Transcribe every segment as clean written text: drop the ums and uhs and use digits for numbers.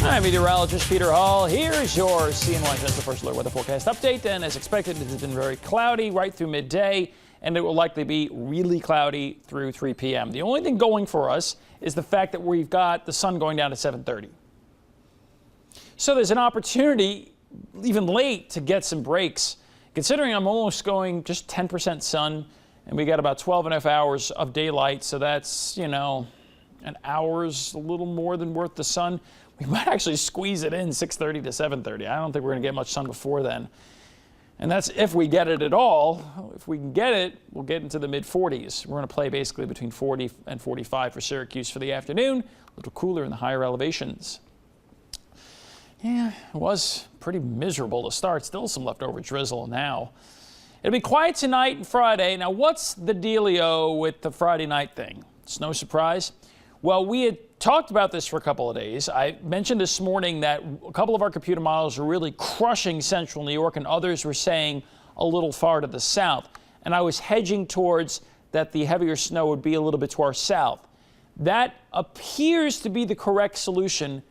Hi, meteorologist Peter Hall. Here's your CNY Central First Alert Weather Forecast update. And as expected, it has been very cloudy right through midday, and it will likely be really cloudy through 3 p.m. The only thing going for us is the fact that we've got the sun going down at 7:30. So there's an opportunity, even late, to get some breaks. Considering I'm almost going just 10% sun, and we got about 12.5 hours of daylight, so that's, an hour's a little more than worth the sun. We might actually squeeze it in 6:30 to 7:30. I don't think we're going to get much sun before then. And that's if we get it at all. If we can get it, we'll get into the mid-40s. We're going to play basically between 40 and 45 for Syracuse for the afternoon. A little cooler in the higher elevations. Yeah, it was pretty miserable to start. Still some leftover drizzle now. It'll be quiet tonight and Friday. Now, what's the dealio with the Friday night thing? It's no surprise. Well, we had talked about this for a couple of days. I mentioned this morning that a couple of our computer models are really crushing central New York, and others were saying a little far to the south. And I was hedging towards that the heavier snow would be a little bit to our south. That appears to be the correct solution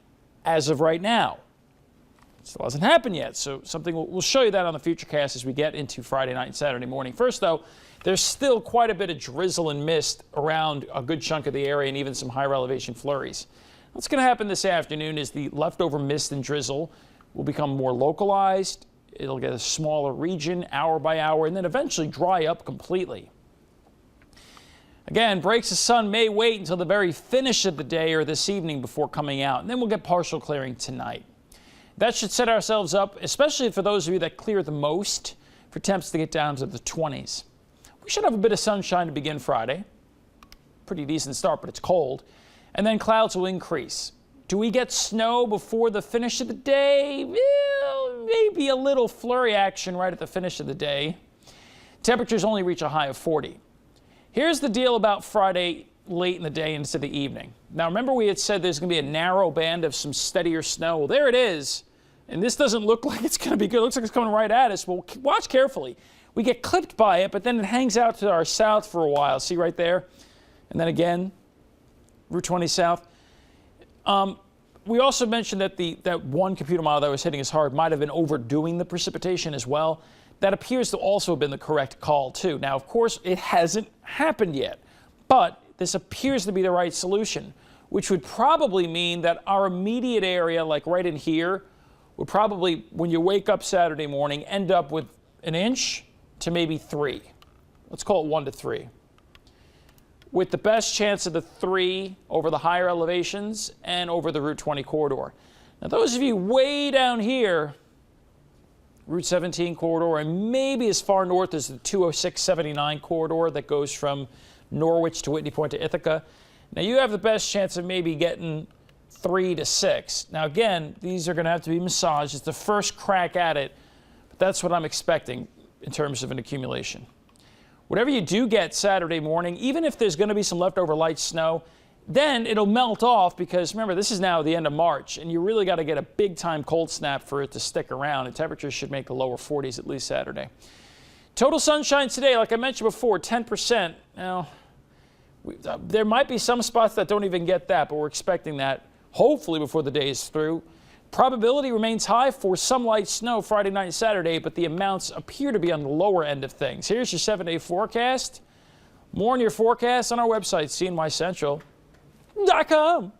as of right now. Still hasn't happened yet, so we'll show you that on the Futurecast as we get into Friday night and Saturday morning. First, though, there's still quite a bit of drizzle and mist around a good chunk of the area and even some higher elevation flurries. What's going to happen this afternoon is the leftover mist and drizzle will become more localized. It'll get a smaller region hour by hour and then eventually dry up completely. Again, breaks of sun may wait until the very finish of the day or this evening before coming out, and then we'll get partial clearing tonight. That should set ourselves up, especially for those of you that clear the most, for temps to get down to the 20s. We should have a bit of sunshine to begin Friday. Pretty decent start, but it's cold. And then clouds will increase. Do we get snow before the finish of the day? Well, maybe a little flurry action right at the finish of the day. Temperatures only reach a high of 40. Here's the deal about Friday late in the day into the evening. Now, remember we had said there's going to be a narrow band of some steadier snow. Well, there it is. And this doesn't look like it's going to be good. It looks like it's coming right at us. Well, watch carefully. We get clipped by it, but then it hangs out to our south for a while. See right there? And then again, Route 20 south. We also mentioned that that one computer model that was hitting us hard might have been overdoing the precipitation as well. That appears to also have been the correct call, too. Now, of course, it hasn't happened yet, but this appears to be the right solution, which would probably mean that our immediate area, like right in here, would probably, when you wake up Saturday morning, end up with an inch to maybe 3. Let's call it 1 to 3. With the best chance of the 3 over the higher elevations and over the Route 20 corridor. Now, those of you way down here, Route 17 corridor, and maybe as far north as the 206-79 corridor that goes from Norwich to Whitney Point to Ithaca. Now, you have the best chance of maybe getting 3 to 6. Now, again, these are going to have to be massaged. It's the first crack at it, but that's what I'm expecting in terms of an accumulation. Whatever you do get Saturday morning, even if there's going to be some leftover light snow, then it'll melt off because, remember, this is now the end of March, and you really got to get a big-time cold snap for it to stick around, and temperatures should make the lower 40s at least Saturday. Total sunshine today, like I mentioned before, 10%. Now, there might be some spots that don't even get that, but we're expecting that hopefully before the day is through. Probability remains high for some light snow Friday night and Saturday, but the amounts appear to be on the lower end of things. Here's your 7-day forecast. More on your forecast on our website, CNYCentral.com.